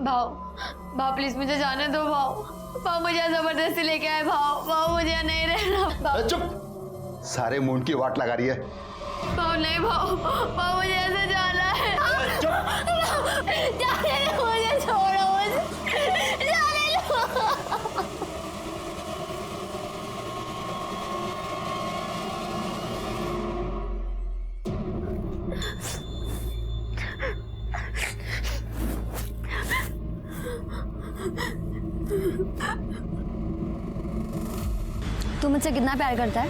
भाव प्लीज मुझे जाने दो भाव मुझे जबरदस्ती लेके आए भाव मुझे नहीं रहना। चुप, सारे मूड की वाट लगा रही है। नहीं भाव मुझे ऐसे जाना है। जाने दो मुझे, छोड़ो मुझे, जाने दो। तू मुझसे कितना प्यार करता है?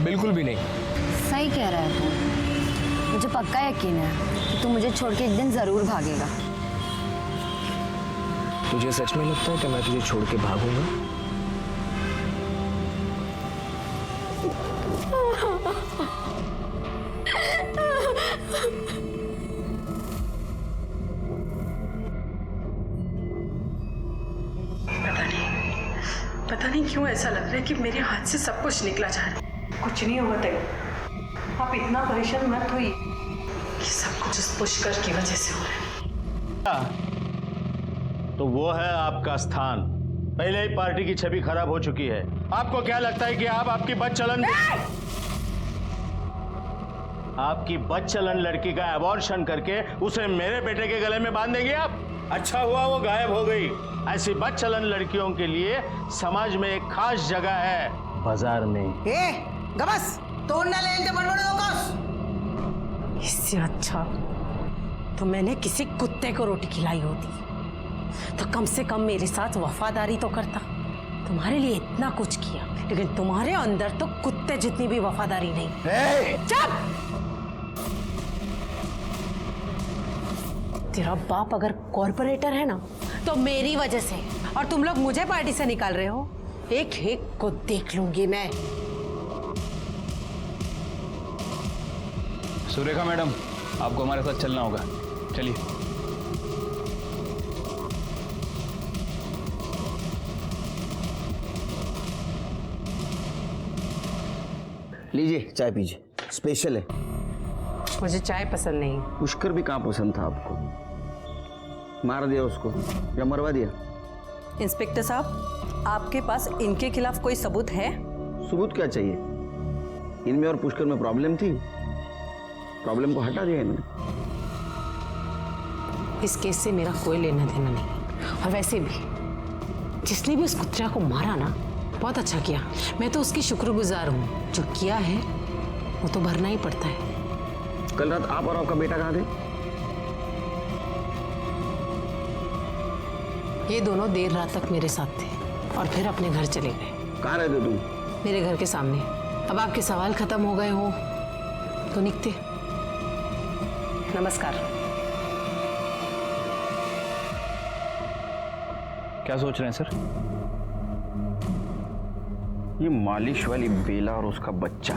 बिल्कुल भी नहीं। सही कह रहा है तू। मुझे पक्का यकीन है कि तू मुझे छोड़ के एक दिन जरूर भागेगा। तुझे सच में लगता है कि मैं तुझे छोड़ के भागूंगा? पता नहीं क्यों ऐसा लग रहा है कि मेरे हाथ से सब कुछ निकला जा रहा है। कुछ नहीं होगा तय, आप इतना परेशान मत होइए कि सब कुछ उस पुष्कर की वजह से हो रहा है। तो वो है आपका स्थान। पहले ही पार्टी की छवि खराब हो चुकी है। आपको क्या लगता है कि आपकी बदचलन लड़की का अबॉर्शन करके उसे मेरे बेटे के गले में बांध देंगे आप? अच्छा हुआ वो गायब हो गई। ऐसी बदचलन लड़कियों के लिए समाज में एक खास जगह है, बाजार में। गबस तोड़ना लेंगे बड़बड़ लोगों। इससे अच्छा तो मैंने किसी कुत्ते को रोटी खिलाई होती तो कम से कम मेरे साथ वफादारी तो करता। तुम्हारे लिए इतना कुछ किया, लेकिन तुम्हारे अंदर तो कुत्ते जितनी भी वफादारी नहीं। चुप! तेरा बाप अगर कॉर्पोरेटर है ना तो मेरी वजह से, और तुम लोग मुझे पार्टी से निकाल रहे हो। एक एक को देख लूंगी मैं। सुरेखा मैडम, आपको हमारे साथ चलना होगा, चलिए। लीजिए चाय पीजिए, स्पेशल है। मुझे चाय पसंद नहीं। पुष्कर भी कहाँ पसंद था आपको? मार दिया उसको या मरवा दिया? इंस्पेक्टर साहब, आपके पास इनके खिलाफ कोई सबूत है? सबूत क्या चाहिए? इनमें और पुष्कर में प्रॉब्लम थी, प्रॉब्लम को हटा दिया इन्होंने। इस केस से मेरा कोई लेना देना नहीं। और वैसे भी जिसने भी उस कुत्ते को मारा ना, बहुत अच्छा किया। मैं तो उसकी शुक्रगुजार हूँ। जो किया है वो तो भरना ही पड़ता है। कल रात आप और आपका बेटा कहाँ थे? ये दोनों देर रात तक मेरे साथ थे और फिर अपने घर चले गए। कहाँ रहते तुम? मेरे घर के सामने। अब आपके सवाल खत्म हो गए हो तो निकते। नमस्कार। क्या सोच रहे हैं सर? ये मालिश वाली बेला और उसका बच्चा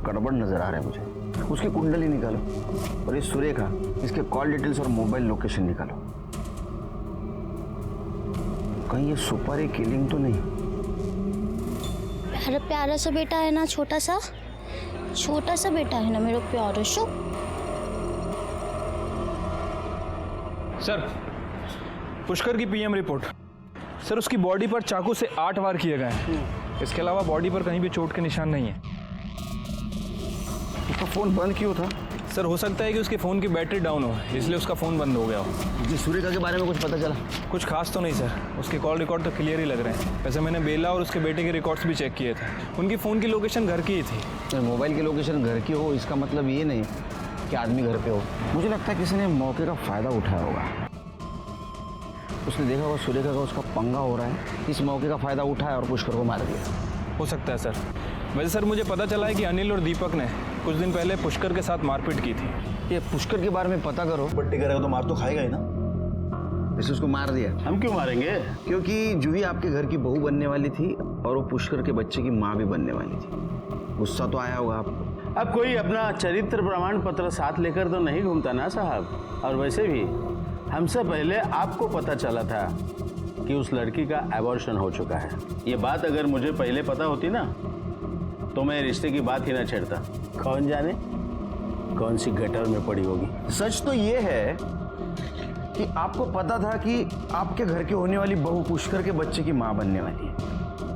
गड़बड़ नजर आ रहा है मुझे। उसकी कुंडली निकालो और ये सुरेखा, इसके कॉल डिटेल्स और मोबाइल लोकेशन निकालो। कहीं ये सुपारी किलिंग तो नहीं? प्यारा प्यारा सा बेटा है ना, छोटा सा बेटा है ना मेरा प्यारा शो। सर, पुष्कर की पीएम रिपोर्ट। सर, उसकी बॉडी पर चाकू से 8 वार किए गए हैं। इसके अलावा बॉडी पर कहीं भी चोट के निशान नहीं है। उसका फोन बंद क्यों था? सर, हो सकता है कि उसके फ़ोन की बैटरी डाउन हो, इसलिए उसका फ़ोन बंद हो गया हो। जी, सुरेखा के बारे में कुछ पता चला? कुछ खास तो नहीं सर, उसके कॉल रिकॉर्ड तो क्लियर ही लग रहे हैं। वैसे मैंने बेला और उसके बेटे के रिकॉर्ड्स भी चेक किए थे। उनकी फ़ोन की लोकेशन घर की ही थी। मोबाइल की लोकेशन घर की हो इसका मतलब ये नहीं कि आदमी घर पे हो। मुझे लगता है किसी ने मौके का फ़ायदा उठाया होगा। उसने देखा होगा सुरेखा का उसका पंगा हो रहा है, इस मौके का फ़ायदा उठाया और पुष्कर को मार दिया। हो सकता है सर। वैसे सर, मुझे पता चला है कि अनिल और दीपक ने कुछ दिन पहले पुष्कर के साथ मारपीट की थी। ये पुष्कर के बारे में पता करो। पट्टी करेगा तो मार तो खाएगा ही ना। इसे उसको मार दिया। हम क्यों मारेंगे? क्योंकि जूही आपके घर की बहू बनने वाली थी और वो पुष्कर के बच्चे की माँ भी बनने वाली थी। गुस्सा तो आया होगा आपको। अब कोई अपना चरित्र प्रमाण पत्र साथ लेकर तो नहीं घूमता ना साहब। और वैसे भी हमसे पहले आपको पता चला था कि उस लड़की का एबॉर्शन हो चुका है। ये बात अगर मुझे पहले पता होती ना तो मैं रिश्ते की बात ही ना छेड़ता। कौन जाने कौन सी गटर में पड़ी होगी। सच तो ये है कि आपको पता था कि आपके घर के होने वाली बहू पुष्कर के बच्चे की माँ बनने वाली है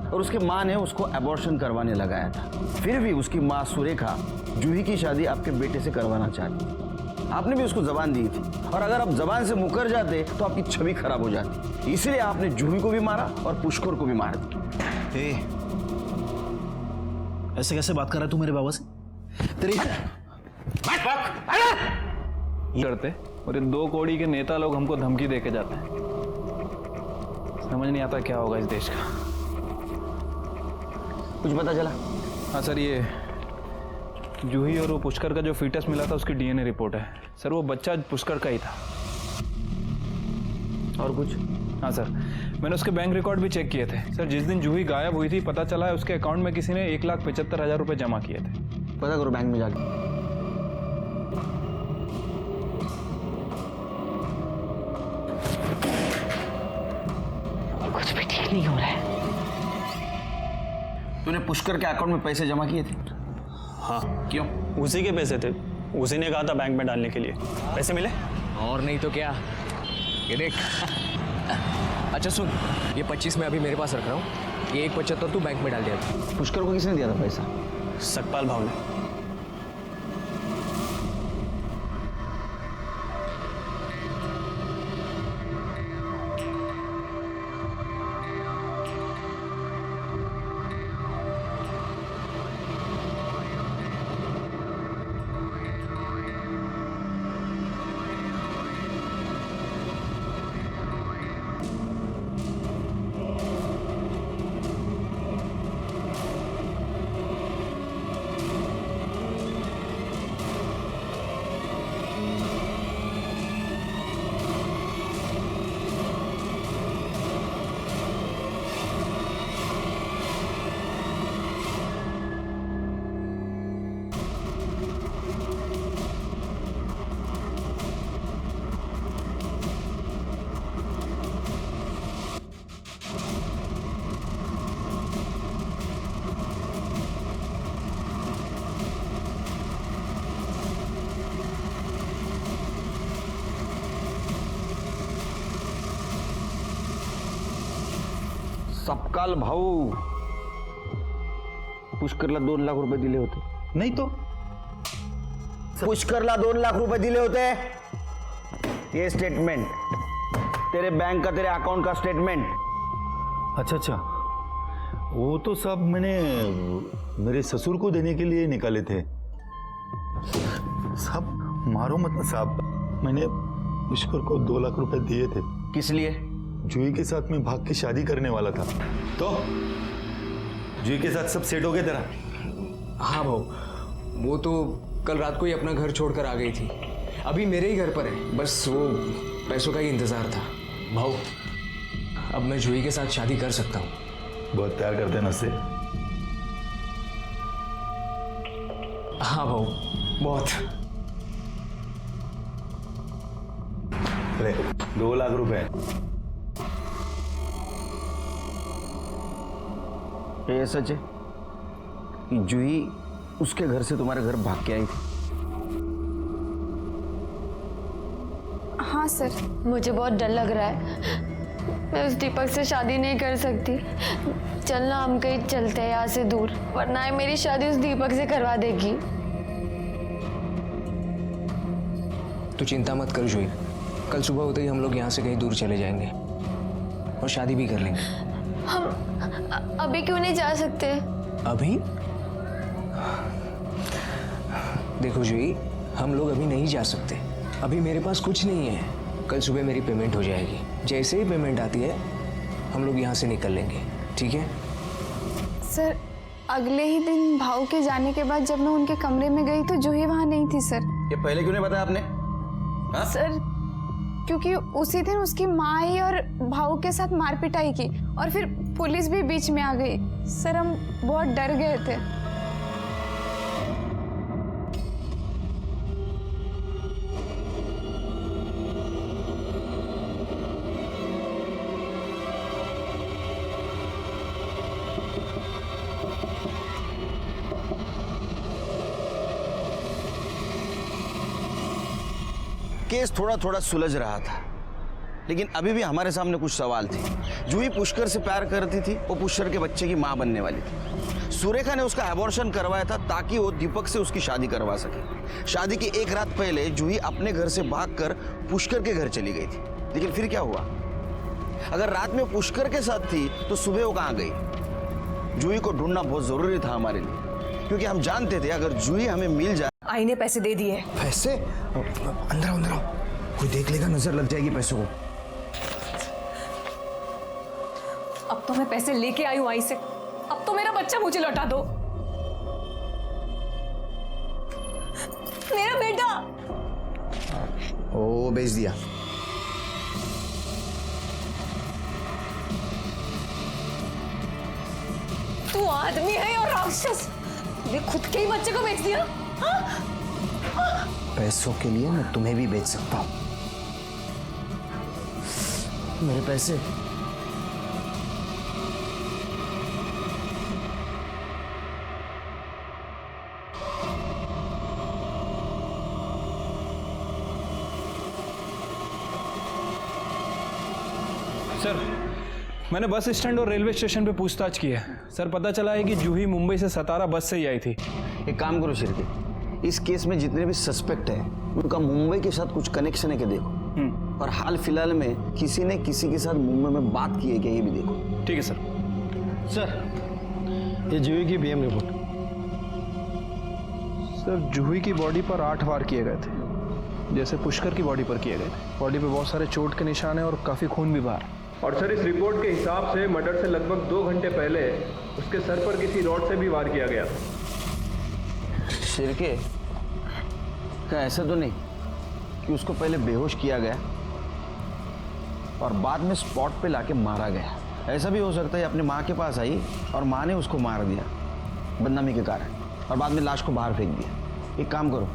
और उसके माँ ने उसको अबॉर्शन करवाने लगाया था। फिर भी उसकी माँ सुरेखा जूही की शादी आपके बेटे से करवाना चाहती थी। आपने भी उसको जबान दी थी और अगर आप जबान से मुकर जाते तो आपकी छवि खराब हो जाती, इसलिए आपने जूही को भी मारा और पुष्कर को भी मार दिया। ऐसे कैसे बात कर रहा है तू मेरे बाबा से? तेरी करते और ये 2 कौड़ी के नेता लोग हमको धमकी दे के जाते हैं। समझ नहीं आता क्या होगा इस देश का। कुछ पता चला? हाँ सर, ये जूही और वो पुष्कर का जो फीटस मिला था उसकी डीएनए रिपोर्ट है सर। वो बच्चा पुष्कर का ही था। और कुछ? हाँ सर, मैंने उसके बैंक रिकॉर्ड भी चेक किए थे सर। जिस दिन जूही गायब हुई थी पता चला है उसके अकाउंट में किसी ने 1,75,000 रुपये जमा किए थे। पता करो बैंक में जाके। कुछ भी ठीक नहीं हो रहा है। तूने पुष्कर के अकाउंट में पैसे जमा किए थे? हाँ, क्यों? उसी के पैसे थे। उसी ने कहा था बैंक में डालने के लिए। पैसे मिले? और नहीं तो क्या, ये देख। अच्छा सुन, ये 25 मैं अभी मेरे पास रख रहा हूँ, ये 1,75 तू बैंक में डाल दिया। पुष्कर को किसने दिया था पैसा? सकपाल भाव ने। सपकाल भाऊ पुष्करला 2 लाख रुपए दिले होते? नहीं तो पुष्करला 2 लाख रुपए दिले होते। ये स्टेटमेंट तेरे बैंक का, तेरे अकाउंट का स्टेटमेंट। अच्छा, वो तो सब मैंने मेरे ससुर को देने के लिए निकाले थे। साहब मारो मत साहब, मैंने पुष्कर को 2 लाख रुपए दिए थे। किस लिए? जूही के साथ मैं भाग के शादी करने वाला था। तो जूही के साथ सब सेट हो गया तेरा? हाँ भाऊ, वो तो कल रात को ही अपना घर छोड़कर आ गई थी। अभी मेरे ही घर पर है, बस वो पैसों का ही इंतजार था। भाऊ, अब मैं जूही के साथ शादी कर सकता हूँ। बहुत प्यार करते हैं ना उससे? हाँ भाऊ, बहुत। ले 2 लाख रुपए। ये सच है कि जूही उसके घर से तुम्हारे घर भाग के आई थी? हाँ सर, मुझे बहुत डर लग रहा है। मैं उस दीपक से शादी नहीं कर सकती। चलना, हम कहीं चलते हैं यहाँ से दूर, वरना ये मेरी शादी उस दीपक से करवा देगी। तू चिंता मत कर जूही, कल सुबह होते ही हम लोग यहाँ से कहीं दूर चले जाएंगे और शादी भी कर लेंगे। हम अभी क्यों नहीं जा सकते? अभी? देखो जूही, हम लोग अभी नहीं जा सकते। अभी मेरे पास कुछ नहीं है। कल सुबह मेरी पेमेंट हो जाएगी। जैसे ही पेमेंट आती है हम लोग यहाँ से निकल लेंगे, ठीक है? सर, अगले ही दिन भाऊ के जाने के बाद जब मैं उनके कमरे में गई तो जूही वहाँ नहीं थी सर। ये पहले क्यों नहीं बताया आपने? हाँ? सर, क्योंकि उसी दिन उसकी माँ आई और भाऊ के साथ मार पिटाई की और फिर पुलिस भी बीच में आ गई। सर, हम बहुत डर गए थे। केस थोड़ा थोड़ा सुलझ रहा था, लेकिन अभी भी हमारे सामने कुछ सवाल थे। जूही पुष्कर से प्यार करती थी, वो पुष्कर के बच्चे की माँ बनने वाली थी। सुरेखा ने उसका एबॉर्शन करवाया था ताकि वो दीपक से उसकी शादी करवा सके। शादी की एक रात पहले जूही अपने घर से भागकर पुष्कर के घर चली गई थी, लेकिन फिर क्या हुआ? अगर रात में पुष्कर के साथ थी तो सुबह वो कहाँ गई? जूही को ढूंढना बहुत जरूरी था हमारे लिए, क्योंकि हम जानते थे अगर जूही हमें मिल जाए। आई ने पैसे दे दिए। पैसे? अंदर आओ, अंदर आओ, कोई देख लेगा, नजर लग जाएगी पैसों को। अब तो मैं पैसे लेके आई हूं आई से, अब तो मेरा बच्चा मुझे लौटा दो। मेरा बेटा। ओ, बेच दिया। तू आदमी है और राक्षस, तूने खुद के ही बच्चे को बेच दिया। पैसों के लिए मैं तुम्हें भी बेच सकता हूं। मेरे पैसे। सर, मैंने बस स्टैंड और रेलवे स्टेशन पे पूछताछ की है। सर, पता चला है कि जूही मुंबई से सतारा बस से ही आई थी। एक काम करो शिरके, इस केस में जितने भी सस्पेक्ट हैं उनका मुंबई के साथ कुछ कनेक्शन है क्या देखो, और हाल फिलहाल में किसी ने किसी के साथ मुंबई में बात की है क्या ये भी देखो। ठीक है सर। सर, ये जूही की पीएम रिपोर्ट। सर, जूही की बॉडी पर 8 वार किए गए थे, जैसे पुष्कर की बॉडी पर किए गए थे। बॉडी पे बहुत सारे चोट के निशान हैं और काफी खून भी बाहर। और सर, इस रिपोर्ट के हिसाब से मर्डर से लगभग 2 घंटे पहले उसके सर पर किसी रॉड से भी वार किया गया। शिरके, क्या ऐसा तो नहीं कि उसको पहले बेहोश किया गया और बाद में स्पॉट पे लाके मारा गया? ऐसा भी हो सकता है अपनी माँ के पास आई और माँ ने उसको मार दिया बदनामी के कारण, और बाद में लाश को बाहर फेंक दिया। एक काम करो,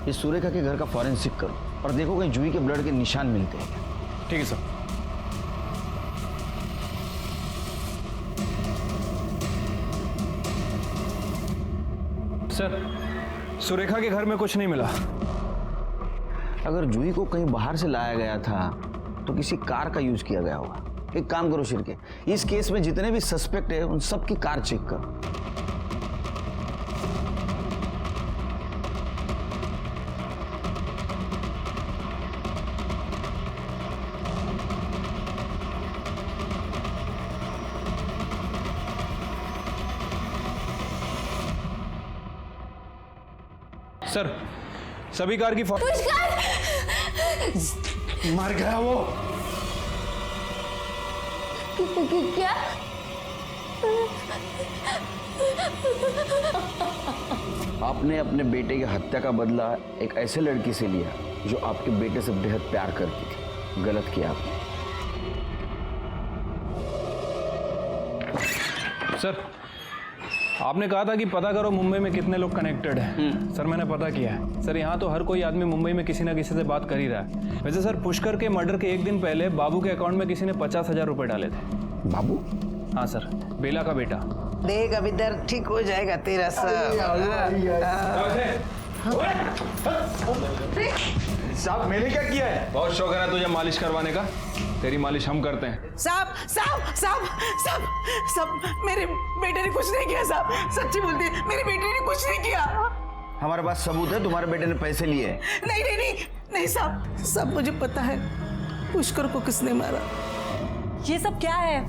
इस सुरेखा के घर का फॉरेंसिक करो और देखो कहीं जूही के ब्लड के निशान मिलते हैं। ठीक है सर। सर, सुरेखा के घर में कुछ नहीं मिला। अगर जूही को कहीं बाहर से लाया गया था तो किसी कार का यूज किया गया होगा। एक काम करो शिरके, इस केस में जितने भी सस्पेक्ट है उन सबकी कार चेक करो। सर, सभी कार की मर गया वो। क्या? आपने अपने बेटे की हत्या का बदला एक ऐसे लड़की से लिया जो आपके बेटे से बेहद प्यार करती थी। गलत किया आपने। सर, आपने कहा था कि पता करो मुंबई में कितने लोग कनेक्टेड हैं। सर, मैंने पता किया है। सर, यहाँ तो हर कोई आदमी मुंबई में किसी ना किसी से बात कर ही रहा है। वैसे सर, पुष्कर के मर्डर के 1 दिन पहले बाबू के अकाउंट में किसी ने 50,000 रुपए डाले थे। बाबू? हाँ सर, बेला का बेटा। देख, अभी दर्द ठीक हो जाएगा तेरा सब। साहब, मैंने क्या किया है? बहुत शौक है तुझे मालिश करवाने का। तेरी मालिश हम करते हैं। साहब साहब साहब साहब साहब, मेरे बेटे ने कुछ नहीं किया साहब, सच्ची बोलती है, मेरे बेटे ने कुछ नहीं किया। हमारे पास सबूत है, तुम्हारे बेटे ने पैसे लिए। नहीं नहीं नहीं नहीं साहब, सब मुझे पता है पुष्कर को किसने मारा। ये सब क्या है?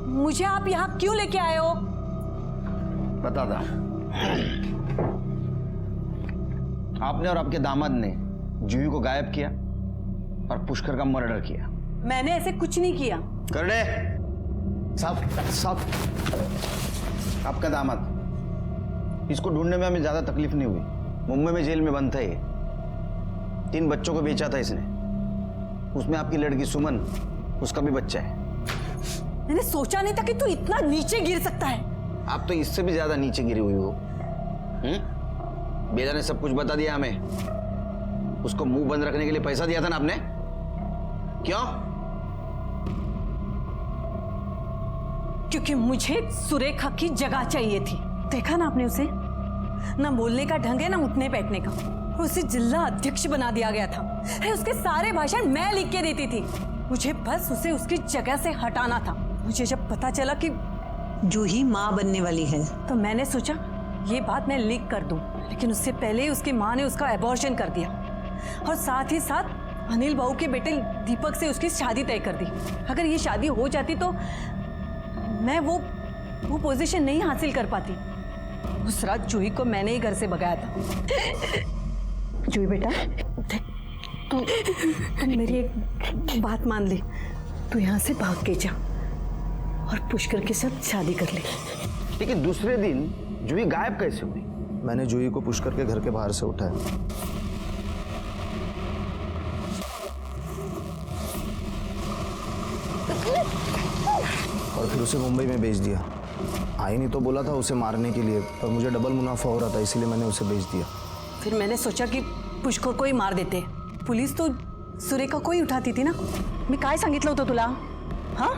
मुझे आप यहाँ क्यों लेके आए हो? बता था, आपने और आपके दामाद ने जूही को गायब किया और पुष्कर का मर्डर किया। मैंने ऐसे कुछ नहीं किया। कर दे साहब, आपका दामाद, इसको ढूंढने में हमें ज्यादा तकलीफ नहीं हुई। मुंबई में जेल में बंद था ये। 3 बच्चों को बेचा था इसने, उसमें आपकी लड़की सुमन, उसका भी बच्चा है। मैंने सोचा नहीं था कि तू इतना नीचे गिर सकता है। आप तो इससे भी ज्यादा नीचे गिरी हुई हो। बेला ने सब कुछ बता दिया हमें। उसको मुंह बंद रखने के लिए पैसा दिया था ना आपने? क्यों? क्योंकि मुझे सुरेखा की जगह चाहिए थी। देखा ना आपने उसे, ना बोलने का ढंग है ना उठने बैठने का। उसे जिला अध्यक्ष बना दिया गया था। अरे उसके सारे भाषण मैं लिख के देती थी। मुझे बस उसे उसकी जगह से हटाना था। मुझे जब पता चला कि जूही माँ बनने वाली है तो मैंने सोचा ये बात मैं लिख कर दूं, लेकिन उससे पहले ही उसकी माँ ने उसका एबॉर्शन कर दिया और साथ ही साथ अनिल बाबू के बेटे दीपक से उसकी शादी तय कर दी। अगर ये शादी हो जाती तो मैं वो पोजीशन नहीं हासिल कर पाती। उस रात जूही को मैंने ही घर से भगाया था। जूही बेटा देख, तू मेरी एक बात मान ले। तू यहाँ से भाग के जा और पुष्कर के साथ शादी कर ले। लेकिन दूसरे दिन जूही गायब कैसे हुई? मैंने जूही को पुष्कर के घर के बाहर से उठाया और फिर उसे मुंबई में भेज दिया। आई नहीं तो बोला था उसे मारने के लिए, पर मुझे डबल मुनाफा हो रहा था, इसीलिए मैंने उसे भेज दिया। फिर मैंने सोचा कि पुष्कर को ही मार देते। पुलिस तो सुरेखा को ही उठाती थी ना। मी काय सांगितलं होतं तुला? हाँ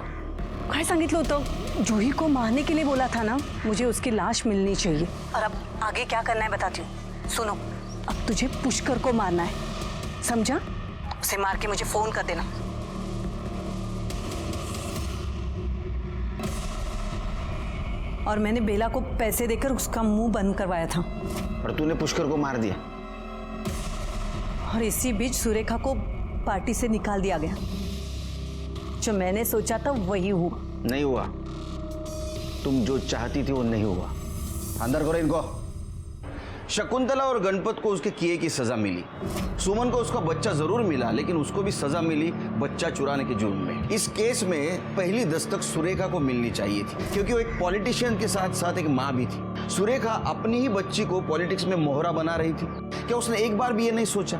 काय सांगितलं होतं? जूही को मारने के लिए बोला था ना। मुझे उसकी लाश मिलनी चाहिए। और अब आगे क्या करना है बताती हूँ। सुनो, अब तुझे पुष्कर को मारना है, समझा? उसे मार के मुझे फोन कर देना। और मैंने बेला को पैसे देकर उसका मुंह बंद करवाया था। और तूने पुष्कर को मार दिया? और इसी बीच सुरेखा को पार्टी से निकाल दिया गया। जो मैंने सोचा था वही हुआ। नहीं हुआ। तुम जो चाहती थी वो नहीं हुआ। अंदर करो इनको। शकुंतला और गणपत को उसके किए की सजा मिली। सुमन को उसका बच्चा जरूर मिला, लेकिन उसको भी सजा मिली बच्चा चुराने के जुर्म में। इस केस में पहली दस्तक सुरेखा को मिलनी चाहिए थी, क्योंकि वो एक पॉलिटिशियन के साथ साथ एक माँ भी थी। सुरेखा अपनी ही बच्ची को पॉलिटिक्स में मोहरा बना रही थी। क्या उसने एक बार भी ये नहीं सोचा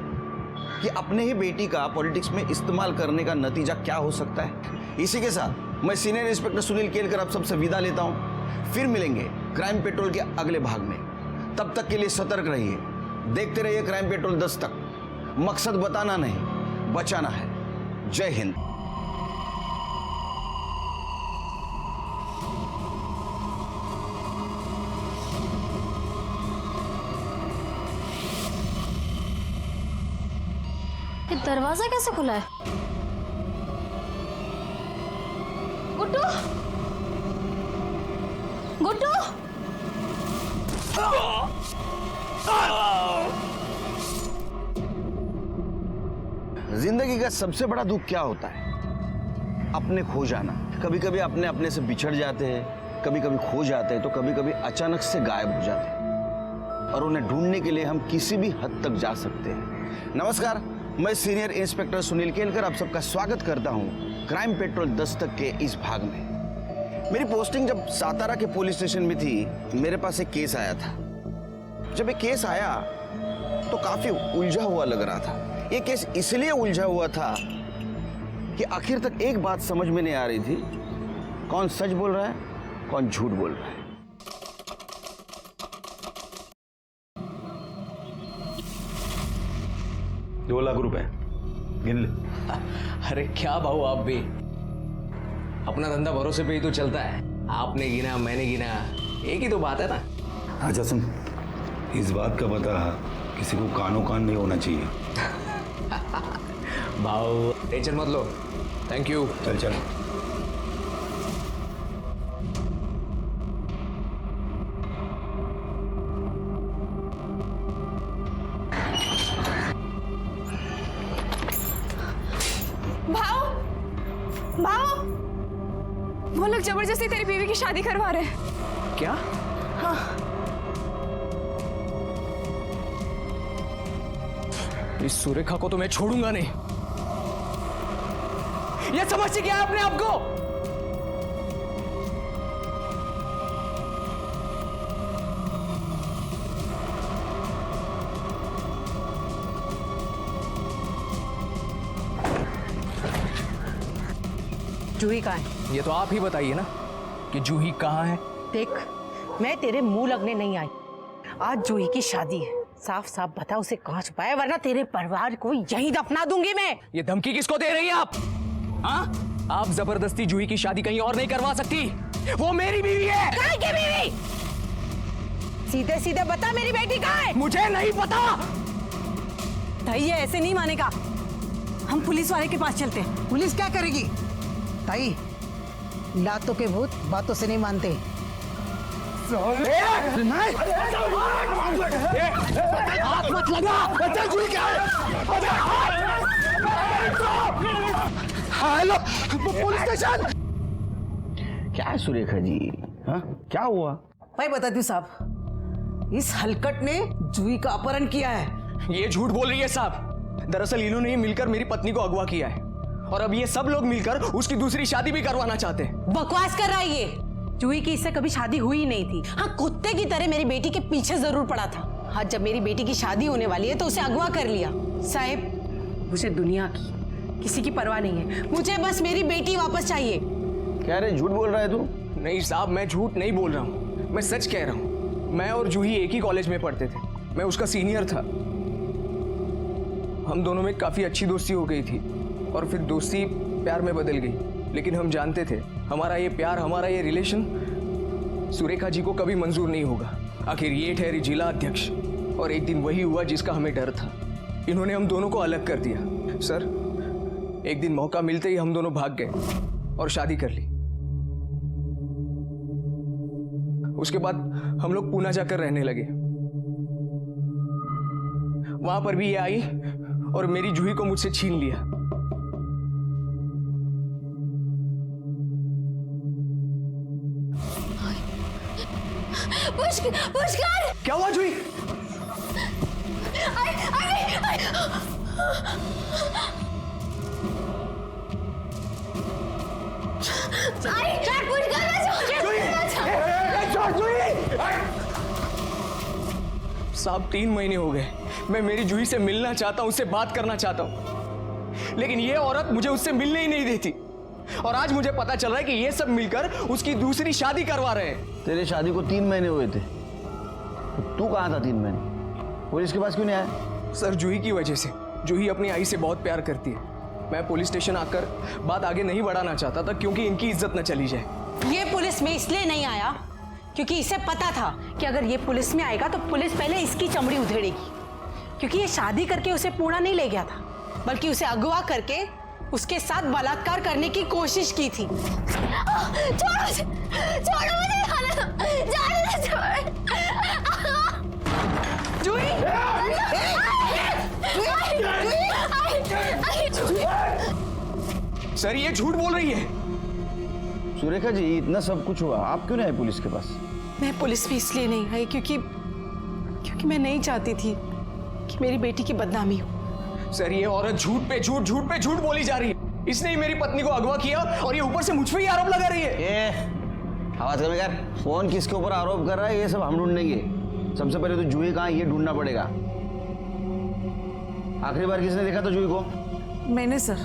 कि अपने ही बेटी का पॉलिटिक्स में इस्तेमाल करने का नतीजा क्या हो सकता है? इसी के साथ मैं सीनियर इंस्पेक्टर सुनील केलकर आप सबसे विदा लेता हूं। फिर मिलेंगे क्राइम पेट्रोल के अगले भाग में। तब तक के लिए सतर्क रहिए, देखते रहिए क्राइम पेट्रोल 10 तक। मकसद बताना नहीं, बचाना है। जय हिंद। ये दरवाजा कैसे खुला है? गुड्डू, गुड्डू, जिंदगी का सबसे बड़ा दुख क्या होता है? अपने खो जाना। कभी कभी अपने से बिछड़ जाते हैं, कभी कभी खो जाते हैं, तो कभी कभी अचानक से गायब हो जाते हैं। और उन्हें ढूंढने के लिए हम किसी भी हद तक जा सकते हैं। नमस्कार, मैं सीनियर इंस्पेक्टर सुनील केलकर आप सबका स्वागत करता हूं क्राइम पेट्रोल 10 तक के इस भाग में। मेरी पोस्टिंग जब सातारा के पुलिस स्टेशन में थी, मेरे पास एक केस आया था। जब ये केस आया तो काफी उलझा हुआ लग रहा था। ये केस इसलिए उलझा हुआ था कि आखिर तक एक बात समझ में नहीं आ रही थी, कौन सच बोल रहा है, कौन झूठ बोल रहा है। 2 लाख रुपए गिन ले। अरे क्या भाऊ, आप भी अपना धंधा भरोसे पे ही तो चलता है। आपने गिना, मैंने गिना, एक ही तो बात है ना। अच्छा सुन, इस बात का पता किसी को कानो कान नहीं होना चाहिए। भाऊ टेंशन मत लो। Thank you. चल चल। भाव, वो लोग जबरदस्ती तेरी बीवी की शादी करवा रहे हैं। क्या? हाँ। इस सुरेखा को तो मैं छोड़ूंगा नहीं। ये समझते क्या है अपने आप को? जूही कहाँ है? ये तो आप ही बताइए ना कि जूही कहाँ है। देख, मैं तेरे मुंह लगने नहीं आई। आज जूही की शादी है, साफ साफ बता उसे कहाँ छुपाया, वरना तेरे परिवार को यहीं दफना दूंगी मैं। ये धमकी किसको दे रही है आप? हाँ? आप जबरदस्ती जूही की शादी कहीं और नहीं करवा सकती। वो मेरी बीवी है। कहाँ की बीवी? सीधे सीधे बता मेरी बेटी कहाँ है? मुझे नहीं पता। ताई ये ऐसे नहीं मानेगा, हम पुलिस वाले के पास चलते हैं। पुलिस क्या करेगी? ताई, लातों के भूत बातों से नहीं मानते। हाथ मत लगा। Hello police station. क्या है सुरेखा जी? हाँ, क्या हुआ? मैं बताती हूँ साहब, इस हलकट ने जूही का अपहरण किया है। ये झूठ बोल रही है साहब। दरअसल इन्होंने ही मिलकर मेरी पत्नी को अगवा किया है और अब ये सब लोग मिलकर उसकी दूसरी शादी भी करवाना चाहते हैं। बकवास कर रहा है ये। जूही की इससे कभी शादी हुई ही नहीं थी। हाँ, कुत्ते की तरह मेरी बेटी के पीछे जरूर पड़ा था। हाँ, जब मेरी बेटी की शादी होने वाली है तो उसे अगवा कर लिया। साहब, मुझे दुनिया की किसी की परवाह नहीं है, मुझे बस मेरी बेटी वापस चाहिए। क्या रे, झूठ बोल रहा है तू? नहीं साहब, मैं झूठ नहीं बोल रहा हूँ, मैं सच कह रहा हूँ। मैं और जूही एक ही कॉलेज में पढ़ते थे, मैं उसका सीनियर था। हम दोनों में काफी अच्छी दोस्ती हो गई थी और फिर दोस्ती प्यार में बदल गई। लेकिन हम जानते थे हमारा ये प्यार, हमारा ये रिलेशन सुरेखा जी को कभी मंजूर नहीं होगा। आखिर ये ठहरी जिला अध्यक्ष और एक दिन वही हुआ जिसका हमें डर था। इन्होंने हम दोनों को अलग कर दिया। सर, एक दिन मौका मिलते ही हम दोनों भाग गए और शादी कर ली। उसके बाद हम लोग पूना जाकर रहने लगे। वहां पर भी ये आई और मेरी जूही को मुझसे छीन लिया। पुष्कर! क्या हुआ जूही? साहब, 3 महीने हो गए, मैं मेरी जूही से मिलना चाहता हूं, उससे बात करना चाहता हूं, लेकिन ये औरत मुझे उससे मिलने ही नहीं देती। और आज मुझे पता चल रहा है कि ये सब मिलकर उसकी दूसरी शादी करवा रहे हैं। तेरे शादी को 3 महीने हुए थे, तो तू कहाँ था 3 महीने? पुलिस के पास क्यों नहीं आया? सर, जूही की वजह से। जूही अपनी आई से बहुत प्यार करती है। मैं पुलिस स्टेशन आकर बात आगे नहीं बढ़ाना चाहता था क्योंकि इनकी इज्जत न चली जाए। ये पुलिस में इसलिए नहीं आया क्योंकि इसे पता था कि अगर ये पुलिस में आएगा तो पुलिस पहले इसकी चमड़ी उधेड़ेगी। क्योंकि ये शादी करके उसे पूना नहीं ले गया था, बल्कि उसे अगवा करके उसके साथ बलात्कार करने की कोशिश की थी। छोड़ो मुझे, सर, ये झूठ बोल रही है। सुरेखा जी, इतना सब कुछ हुआ, आप क्यों नहीं आए पुलिस के पास? मैं पुलिस भी इसलिए नहीं आई क्योंकि मैं नहीं चाहती थी कि मेरी बेटी की बदनामी हो। सर, ये औरत झूठ पे झूठ बोली जा रही है। इसने ही मेरी पत्नी को अगवा किया और ये ऊपर से मुझ पे ही आरोप लगा रही है। आवाज कम कर। कौन किसके ऊपर आरोप कर रहा है ये सब हम ढूंढेंगे। सबसे पहले तो जूही कहाँ, ये ढूंढना पड़ेगा। आखिरी बार किसने देखा था जूही को? मैंने सर।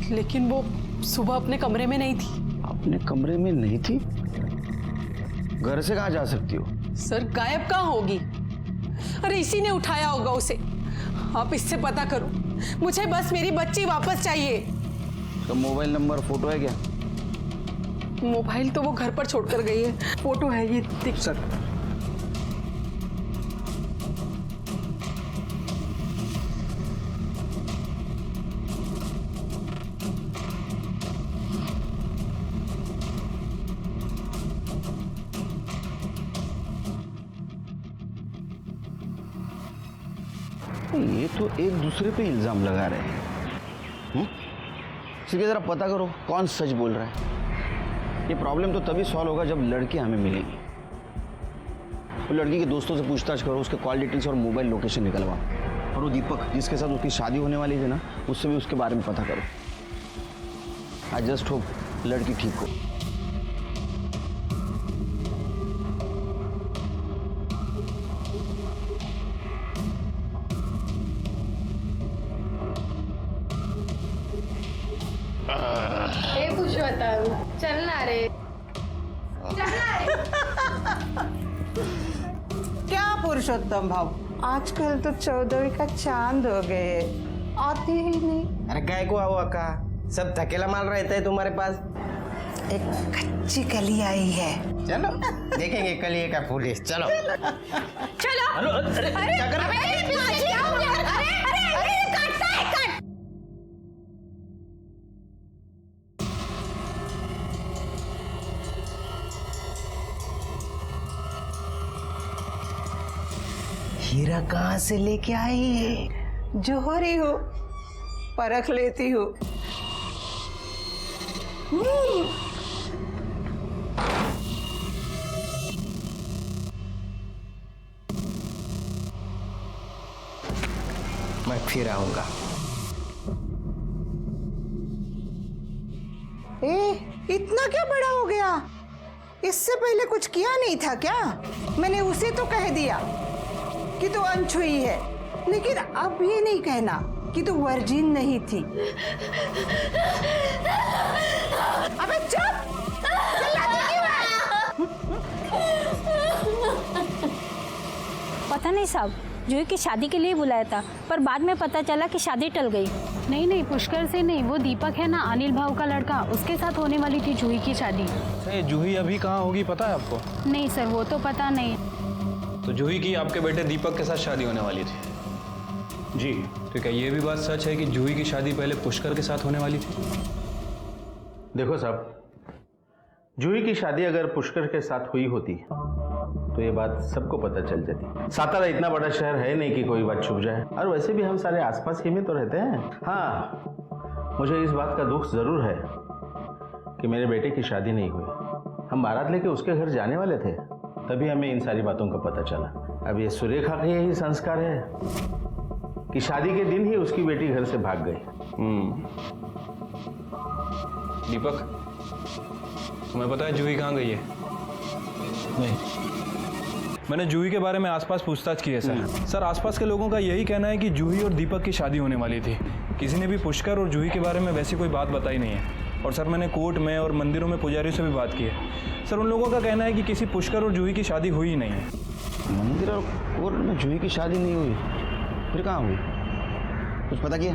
लेकिन वो सुबह अपने कमरे में नहीं थी। अपने कमरे में नहीं थी? घर से कहाँ जा सकती हो? सर, गायब कहाँ होगी? अरे इसी ने उठाया होगा उसे। आप इससे पता करो, मुझे बस मेरी बच्ची वापस चाहिए। तो मोबाइल नंबर, फोटो है क्या? मोबाइल तो वो घर पर छोड़कर गई है, फोटो है ये देख। सर, ये तो एक दूसरे पे इल्जाम लगा रहे हैं। इसलिए जरा पता करो कौन सच बोल रहा है। ये प्रॉब्लम तो तभी सॉल्व होगा जब लड़की हमें मिलेगी। तो लड़की के दोस्तों से पूछताछ करो, उसके कॉल डिटेल्स और मोबाइल लोकेशन निकलवाओ। और वो दीपक जिसके साथ उसकी शादी होने वाली है ना, उससे भी उसके बारे में पता करो। आई जस्ट होप लड़की ठीक हो। चलना रे। क्या पुरुषोत्तम भाव, आजकल तो 14वीं का चांद हो गए, आते ही नहीं। अरे काय को आओ अक्का, सब थकेला माल रहता है तुम्हारे पास। एक कच्ची कली आई है। चलो देखेंगे कलिए का फूल। चलो चलो। अरे क्या कर रहे हीरा कहाँ से लेके आई है? जोहरी हो, परख लेती हो। मैं फिर आऊंगा। इतना क्या बड़ा हो गया? इससे पहले कुछ किया नहीं था क्या? मैंने उसे तो कह दिया कि तू अनछुई है, लेकिन अब ये नहीं कहना कि तू वर्जिन नहीं थी। अबे चुप! चिल्लाती क्यों है? पता नहीं साहब, जूही की शादी के लिए बुलाया था, पर बाद में पता चला कि शादी टल गई। नहीं, पुष्कर से नहीं, वो दीपक है ना, अनिल भाव का लड़का, उसके साथ होने वाली थी जूही की शादी। जूही अभी कहाँ होगी पता है आपको? नहीं सर, वो तो पता नहीं। तो जूही की आपके बेटे दीपक के साथ शादी होने वाली थी? जी। तो क्या ये भी बात सच है कि जूही की शादी पहले पुष्कर के साथ होने वाली थी? देखो साहब, जूही की शादी अगर पुष्कर के साथ हुई होती तो ये बात सबको पता चल जाती। सातारा इतना बड़ा शहर है नहीं कि कोई बात छुप जाए, और वैसे भी हम सारे आसपास ही में तो रहते हैं। हाँ, मुझे इस बात का दुख जरूर है कि मेरे बेटे की शादी नहीं हुई। हम बारात लेके उसके घर जाने वाले थे, तभी हमें इन सारी बातों का पता चला। अब ये सुरेखा का यही संस्कार है कि शादी के दिन ही उसकी बेटी घर से भाग गई। दीपक, तुम्हें पता है जूही कहाँ गई है? नहीं। मैंने जूही के बारे में आसपास पूछताछ की है सर। सर, आसपास के लोगों का यही कहना है कि जूही और दीपक की शादी होने वाली थी। किसी ने भी पुष्कर और जूही के बारे में वैसी कोई बात बताई नहीं है। और सर, मैंने कोर्ट में और मंदिरों में पुजारियों से भी बात की है। सर, उन लोगों का कहना है कि किसी पुष्कर और जूही की शादी हुई ही नहीं है। मंदिर और कोर्ट में जूही की शादी नहीं हुई, फिर कहाँ हुई? कुछ पता किया?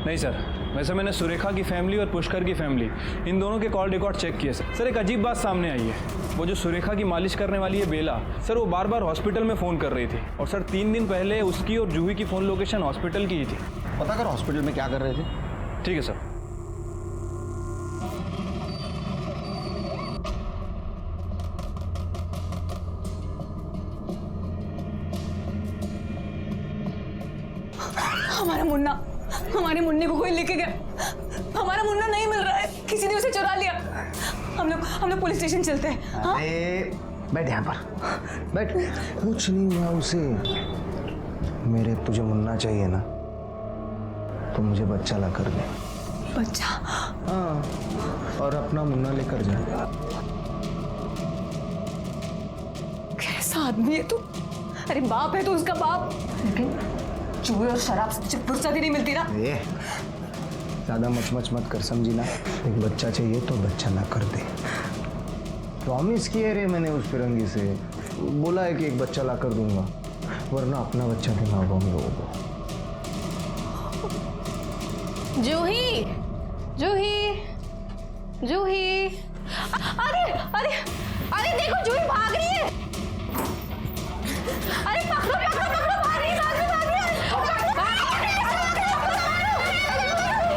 नहीं सर, वैसे मैंने सुरेखा की फैमिली और पुष्कर की फैमिली, इन दोनों के कॉल रिकॉर्ड चेक किए सर। एक अजीब बात सामने आई है। वो जो सुरेखा की मालिश करने वाली है बेला, सर, वो बार बार हॉस्पिटल में फ़ोन कर रही थी। और सर, 3 दिन पहले उसकी और जूही की फ़ोन लोकेशन हॉस्पिटल की ही थी। पता करो हॉस्पिटल में क्या कर रहे थे। ठीक है सर। हमारे मुन्ने को कोई लेके गया। हमारा मुन्ना नहीं मिल रहा है, किसी ने उसे चुरा लिया। हम लोग पुलिस स्टेशन चलते हैं। हाँ? बैठ यहाँ पर, बैठ। कुछ नहीं हुआ उसे। मेरे तुझे मुन्ना चाहिए ना, तो मुझे बच्चा ला कर दे। बच्चा? हाँ, और अपना मुन्ना लेकर जा। कैसा आदमी है तू? अरे बाप है तो उसका बाप, लेकिन चूहे और शराब से फुर्सत ही नहीं मिलती ना। ज्यादा मच मत कर, समझी ना। एक बच्चा चाहिए तो बच्चा ला कर दे। प्रॉमिस किए रे मैंने उस फिरंगी से, बोला है कि एक बच्चा ला कर दूंगा, वरना अपना बच्चा दिलाऊंगा हम लोगों को। जूही, जूही, जूही, अरे अरे अरे देखो जूही भाग रही है। अरे पकड़ो पकड़ो पकड़ो, भाग रही है, भाग रही है, भाग रही है।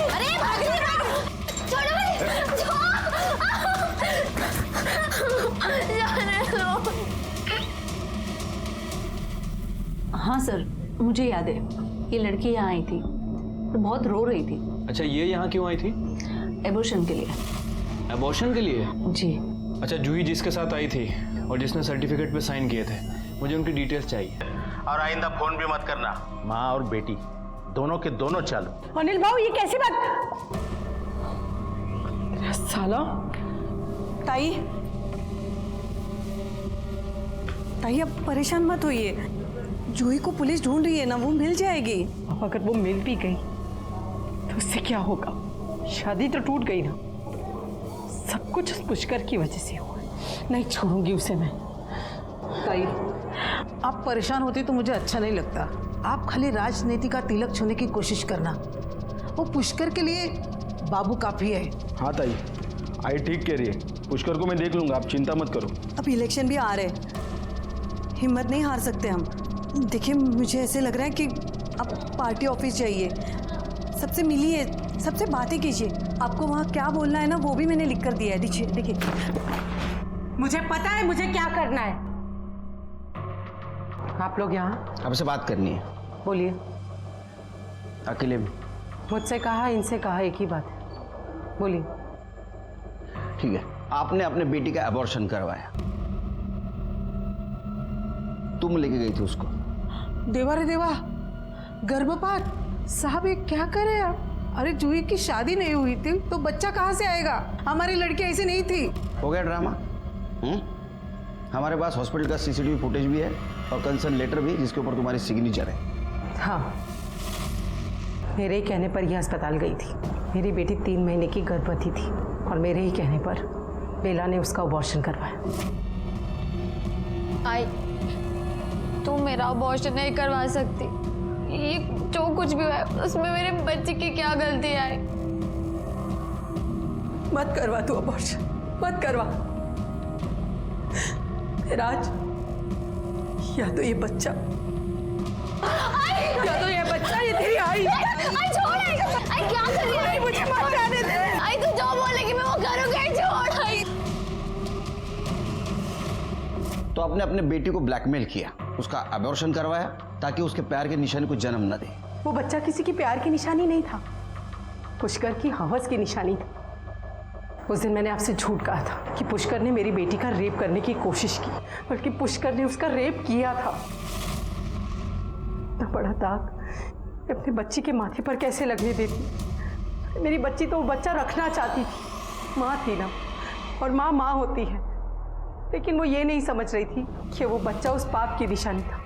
अरे भाग रही है, छोड़ो जाने दो। हाँ सर, मुझे याद है, ये लड़की यहाँ आई थी और बहुत रो रही थी। अच्छा, ये यहाँ क्यों आई थी? एबॉर्शन के लिए। एबॉर्शन के लिए? जी। अच्छा, जूही जिसके साथ आई थी और जिसने सर्टिफिकेट पे साइन किए थे, मुझे उनकी डिटेल्स चाहिए। और आइंदा फोन भी मत करना। माँ और बेटी दोनों के दोनों चालू। अनिल भाऊ, ये कैसी बात? साला। ताई अब परेशान मत होइए, जूही को पुलिस ढूंढ रही है ना, वो मिल जाएगी। अब अगर वो मिल भी गई तो उससे क्या होगा? शादी तो टूट गई ना। सब कुछ उस पुष्कर की वजह से हुआ। नहीं छोड़ूंगी उसे मैं। ताई, आप परेशान होती तो मुझे अच्छा नहीं लगता। आप खाली राजनीति का तिलक छूने की कोशिश करना। वो पुष्कर के लिए बाबू काफी है। हाँ ताई, आई ठीक कह रही है। पुष्कर को मैं देख लूंगा, आप चिंता मत करो। अब इलेक्शन भी आ रहे हैं, हिम्मत नहीं हार सकते हम। देखिए मुझे ऐसे लग रहा है कि अब पार्टी ऑफिस जाइए, सबसे मिलिए, सबसे बातें कीजिए। आपको वहाँ क्या बोलना है ना, वो भी मैंने लिख कर दिया है। देखिए देखिए, मुझे पता है मुझे क्या करना है। आप लोग यहाँ आपसे बात करनी है, बोलिए। अकेले में। मुझसे कहा, इनसे कहा, एक ही बात है, बोलिए। ठीक है, आपने अपने बेटी का अबॉर्शन करवाया, तुम लेके गई थी उसको। देवा रे देवा, गर्भपात! साहब ये क्या करे आप? अरे जूही की शादी नहीं हुई थी तो बच्चा कहाँ से आएगा? हमारी लड़की ऐसी नहीं थी। हो गया ड्रामा। हमारे पास हॉस्पिटल का सीसीटीवी फुटेज भी है और कंसर्न लेटर भी, जिसके ऊपर तुम्हारी सिग्नेचर है। हाँ, मेरे ही कहने पर यह अस्पताल गई थी। मेरी बेटी 3 महीने की गर्भवती थी और मेरे ही कहने पर बेला ने उसका अबॉर्शन करवाया। आई, तू मेरा अबॉर्शन नहीं करवा सकती। ये जो कुछ भी है उसमें मेरे बच्चे की क्या गलती है? मत करवा तू अबॉर्शन, मत करवा। राज, या तो ये बच्चा, या तो ये बच्चा, ये तेरी आई। छोड़, आई क्या कर रही है? मुझे मत जाने दे। आई तू जो बोलेगी मैं वो करूंगी। छोड़ आई। तो आपने अपने बेटी को ब्लैकमेल किया, उसका अबॉर्शन करवाया ताकि उसके प्यार के निशानी को जन्म न दे। वो बच्चा किसी की प्यार की निशानी नहीं था, पुष्कर की हवस की निशानी था। उस दिन मैंने आपसे झूठ कहा था कि पुष्कर ने मेरी बेटी का रेप करने की कोशिश की, बल्कि पुष्कर ने उसका रेप किया था। इतना बड़ा दाग अपने बच्ची के माथे पर कैसे लगने देती? मेरी बच्ची तो वो बच्चा रखना चाहती थी, माँ थी ना, और माँ होती है। लेकिन वो ये नहीं समझ रही थी कि वो बच्चा उस पाप की निशानी था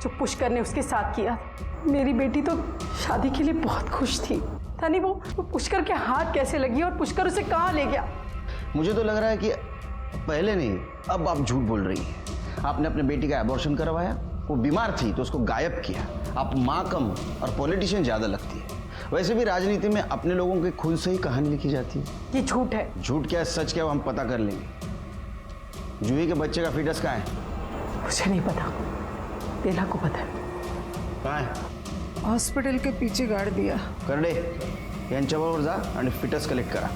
जो पुष्कर ने उसके साथ किया था। मेरी बेटी तो शादी के लिए बहुत खुश थी, था नहीं? वो पुष्कर के हाथ कैसे लगी और पुष्कर उसे कहाँ ले गया? मुझे तो लग रहा है कि पहले नहीं, अब आप झूठ बोल रही हैं। आपने अपने बेटी का अबॉर्शन करवाया, वो बीमार थी तो उसको गायब किया। आप माँ कम और पॉलिटिशियन ज़्यादा लगती है। वैसे भी राजनीति में अपने लोगों के खून से ही कहानी लिखी जाती है। ये झूठ है। झूठ क्या है, सच क्या है, वो हम पता कर लेंगे। जूही के बच्चे का फीटस कहाँ है? मुझे नहीं पता, बेला को पता है। कहाँ है? हॉस्पिटल के पीछे गाड़ दिया। करडे यांच्याबरोबर जा आणि फिटस कलेक्ट करा।